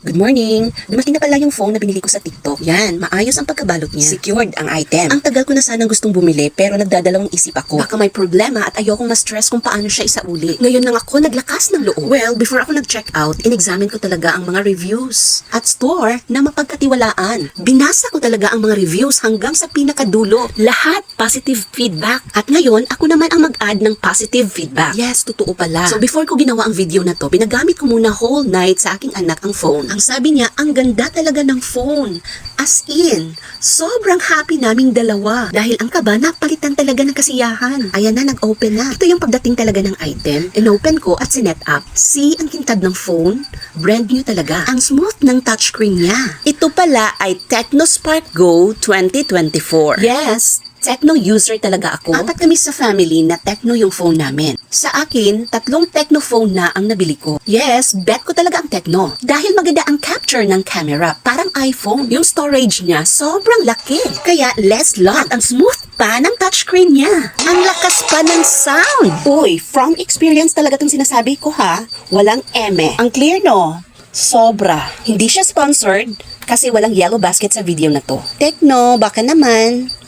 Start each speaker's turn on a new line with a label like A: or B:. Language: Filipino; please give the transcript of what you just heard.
A: Good morning! Dumating na pala yung phone na binili ko sa TikTok. Yan, maayos ang pagkabalot niya. Secured ang item. Ang tagal ko na sanang gustong bumili pero nagdadalawang isip ako. Baka may problema at ayokong ma-stress kung paano siya isauli. Ngayon lang ako naglakas ng loob. Well, before ako nag-check out, in-examine ko talaga ang mga reviews at store na mapagkatiwalaan. Binasa ko talaga ang mga reviews hanggang sa pinakadulo. Lahat positive feedback. At ngayon, ako naman ang mag-add ng positive feedback. Yes, totoo pala. So before ko ginawa ang video na to, pinagamit ko muna whole night sa aking anak ang phone. Ang sabi niya, ang ganda talaga ng phone. As in, sobrang happy naming dalawa. Dahil ang kaba, napalitan talaga ng kasiyahan. Ayan na, nag-open na. Ito yung pagdating talaga ng item. In-open ko at sinet up. See, ang kintad ng phone? Brand new talaga. Ang smooth ng touchscreen niya. Ito pala ay Tecno Spark Go 2024. Yes, Tecno user talaga ako. Apat kami sa family na Tecno yung phone namin. Sa akin, 3 Tecno phone na ang nabili ko. Yes, bet ko talaga ang Tecno. Dahil maganda ang capture ng camera, parang iPhone. Yung storage niya, sobrang laki. Kaya less lock. At ang smooth pa ng touchscreen niya. Ang lakas pa ng sound. Uy, from experience talaga itong sinasabi ko ha. Walang eme. Ang clear no? Sobra. Hindi siya sponsored kasi walang yellow basket sa video na to. Tecno, baka naman.